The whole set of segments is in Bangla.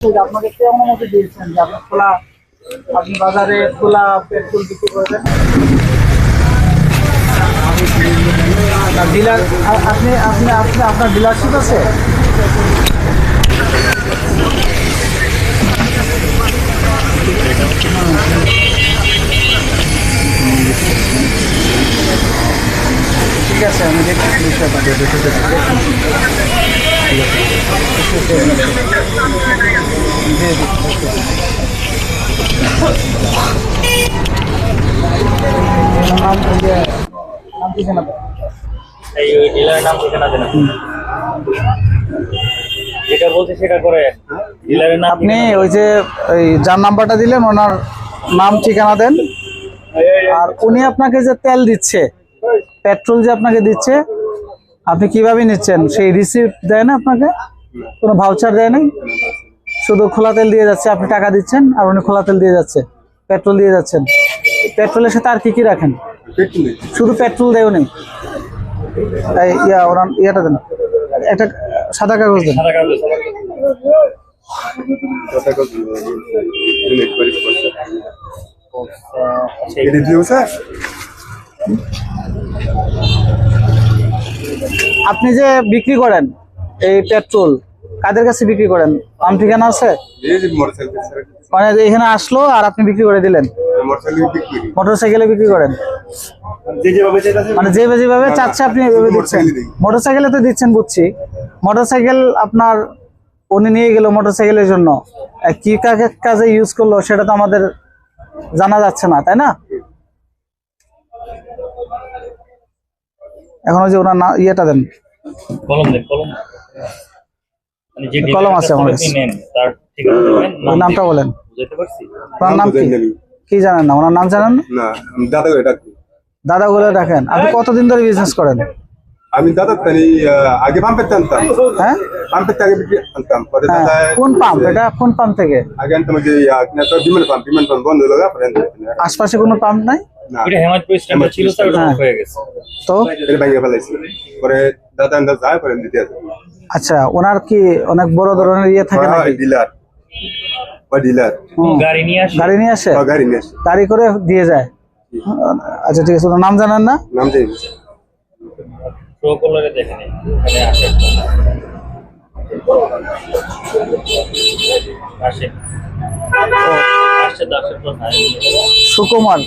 আপনাকে কে অনুমতি দিয়েছেন যে আপনি বাজারে খোলা পেট্রোল বিক্রি করবেন? ডিলার আপনি আপনি আপনি আপনার ডিলারশিপ আছে? ঠিক আছে, আমি দেখছি বিষয়টা। আপনি ওই যে যার নাম্বারটা দিলেন ওনার নাম ঠিকানা দেন, আর উনি আপনাকে যে তেল দিচ্ছে, পেট্রোল যে আপনাকে দিচ্ছে, আপনি কিভাবে নিচ্ছেন? সেই রিসিপ্ট দেয় না আপনাকে? কোনো ভাউচার দেয় নাই, শুধু খোলা তেল দিয়ে যাচ্ছে, আপনি টাকা দিচ্ছেন আর উনি খোলা তেল দিয়ে যাচ্ছে, পেট্রোল দিয়ে যাচ্ছেন। পেট্রোলের সাথে আর কি কি রাখেন? শুধু পেট্রোল দেও নেই। ওনার ইয়েটা দেন, একটা সাদা কাগজ দেন। আপনি যে বিক্রি করেন এই পেট্রোল, কাদের কাছে বিক্রি করেন? নাম ঠিকানা আছে? মানে এখানে আসলো আর আপনি বিক্রি করে দিলেন? মোটরসাইকেলে বিক্রি করেন? মানে যেভাবে চাচ্ছে আপনি এভাবে দিচ্ছেন? মোটরসাইকেলে তো দিচ্ছেন, বুঝছি। মোটরসাইকেল আপনার উনি নিয়ে গেল মোটরসাইকেলের জন্য, কি কাজে ইউজ করলো সেটা তো আমাদের জানা যাচ্ছে না, তাই না? এখন ওই যে ওনার ইয়েটা দেন, কলম আছে আমার কাছে, নামটা বলেন। ওনার নাম কি জানেন না? ওনার নাম জানেন না? দাদা বলে ডাকেন। আপনি কতদিন ধরে বিজনেস করেন? আমি দাদা আগে পাম্পের টানতাম। হ্যাঁ, পাম্পের থেকে বিক্রি আনতাম। কোন পাম্প এটা? কোন পাম্প থেকে? আগে আনতাম যে বিমান পাম্প বন্ধ হলো। আশপাশে কোনো পাম্প নাই? তো পরে দাদা আন্দাজ যায় পরে দিতে আসে। আচ্ছা, ওনার কি অনেক বড় ধরনের ইয়ে থাকে নাকি? ডিলার গাড়ি নিয়ে আসে, গাড়ি করে দিয়ে যায়। আচ্ছা, ঠিক আছে। ওনার নাম জানেন না? নাম জানি না। সুকুমার।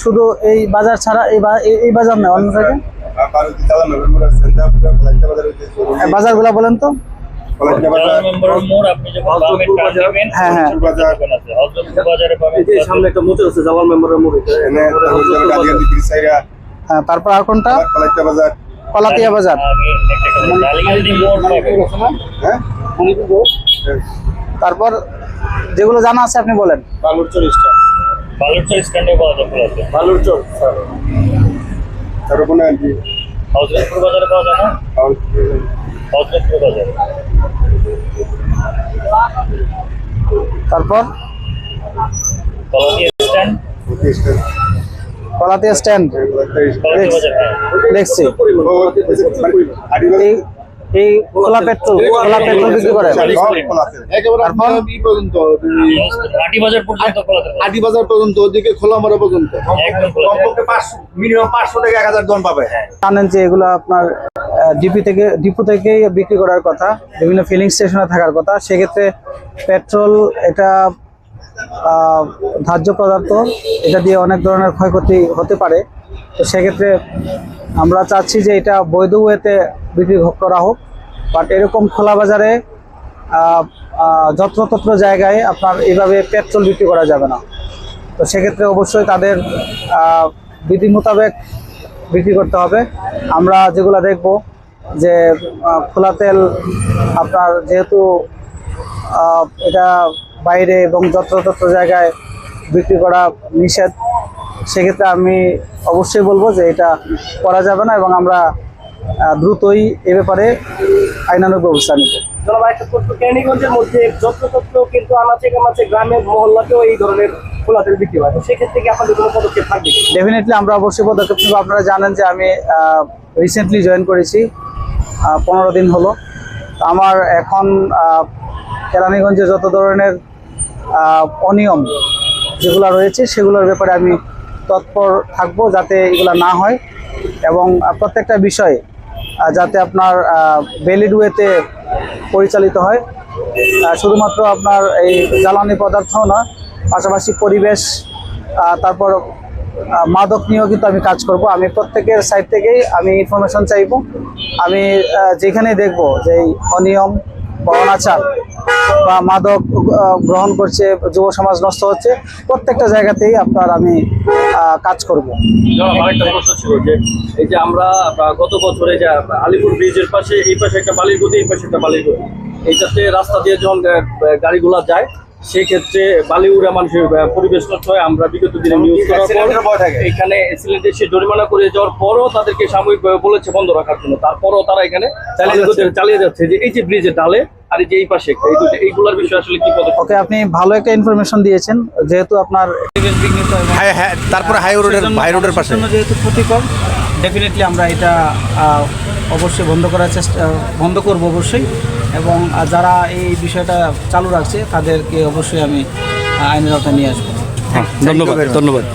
শুধু এই বাজার ছাড়া এই বাজার না, অন্য জায়গায় বাজারগুলো বলেন তো। তারপর আর কোনটা? কলাতিয়া বাজার। তারপর যেগুলো জানা আছে আপনি বলেন। বালুরচর স্ট্যান্ডে পাওয়া যায়। বালুরচর হযরতপুর বাজারে পাওয়া যায় না? হযরতপুর বাজারে। তারপর কলাতিয়া স্ট্যান্ড দেখছি। এই খোলা পেট্রোল বিক্রি করে। বাজার পর্যন্ত ওদিকে খোলামারা পর্যন্ত মিনিমাম 500 থেকে 1000 জন পাবে। জানেন যে এগুলো আপনার ডিপো থেকে বিক্রি করার কথা, বিভিন্ন ফিলিং স্টেশনে থাকার কথা। সেক্ষেত্রে পেট্রোল এটা ধার্য পদার্থ, এটা দিয়ে অনেক ধরনের ক্ষয়ক্ষতি হতে পারে। তো সেক্ষেত্রে আমরা চাচ্ছি যে এটা বৈধ ওয়েতে বিক্রি করা হোক। বাট এরকম খোলা বাজারে যত্রতত্র জায়গায় আপনার এইভাবে পেট্রোল বিক্রি করা যাবে না। তো সেক্ষেত্রে অবশ্যই তাদের বিধি মোতাবেক বিক্রি করতে হবে। আমরা যেগুলো দেখব যে খোলা তেল আপনার যেহেতু এটা বাইরে এবং যত্রতত্র জায়গায় বিক্রি করা নিষেধ, সেক্ষেত্রে আমি অবশ্যই বলবো যে এটা করা যাবে না এবং আমরা দ্রুতই এ ব্যাপারে আইনানুগ ব্যবস্থা নিব। জনাব একটা তথ্য, কেরানীগঞ্জের মধ্যে যত্রতত্র কিন্তু আনাচে কানাচে গ্রামের মহল্লাতেও এই ধরনের খোলা তেল বিক্রি হয়, তো সেক্ষেত্রে কি আপনাদের কোনো পদক্ষেপ থাকবে? ডেফিনেটলি আমরা অবশ্যই পদক্ষেপ নেব। আপনারা জানেন যে আমি রিসেন্টলি জয়েন করেছি, 15 দিন হলো। তো আমার এখন কেরানীগঞ্জে যত ধরনের অনিয়ম যেগুলো রয়েছে সেগুলোর ব্যাপারে আমি তৎপর থাকবো যাতে এগুলো না হয় এবং প্রত্যেকটা বিষয় যাতে আপনার ভ্যালিড ওয়েতে পরিচালিত হয়। শুধুমাত্র আপনার এই জ্বালানি পদার্থ না, পাশাপাশি পরিবেশ, তারপর মাদক নিয়েও কিন্তু আমি কাজ করব। আমি প্রত্যেকের সাইড থেকেই আমি ইনফরমেশন চাইব। আমি যেখানেই দেখব যে এই অনিয়ম বা অনাচার বা মাদক গ্রহণ করছে, যুব সমাজ নষ্ট হচ্ছে, প্রত্যেকটা জায়গাতেই আপনার আমি কাজ করব। জনাব আরেকটা প্রশ্ন ছিল যে এই যে আমরা গত বছরে যে আলিপুর ব্রিজের পাশে, এই পাশে একটা বালির গদি, এই পাশে একটা বালির গদি, এইটাতে রাস্তা দিয়ে যখন গাড়িগুলা যায় সেই ক্ষেত্রে বালি উড়া মানুষের পরিবেশ নষ্ট হয়। আমরা বিগত দিনে নিউজ করার পর এখানে সিলেট এসে জরিমানা করে যাওয়ার পরও তাদেরকে সাময়িকভাবে বলেছে বন্ধ রাখার জন্য, তারপরও তারা এখানে চালিয়ে যাচ্ছে। যে এই যে ব্রিজের ডালে আর এই যে এই পাশে এইগুলোর বিষয়ে আসলে কি পদক্ষেপ? ওকে, আপনি ভালো একটা ইনফরমেশন দিয়েছেন। যেহেতু আপনার তারপরে হাই রোডের পাশে যেহেতু ক্ষতিকর, ডেফিনেটলি আমরা এটা অবশ্যই বন্ধ করব অবশ্যই। এবং যারা এই বিষয়টা চালু রাখছে তাদেরকে অবশ্যই আমি আইনের আওতায় নিয়ে আসবো। ধন্যবাদ।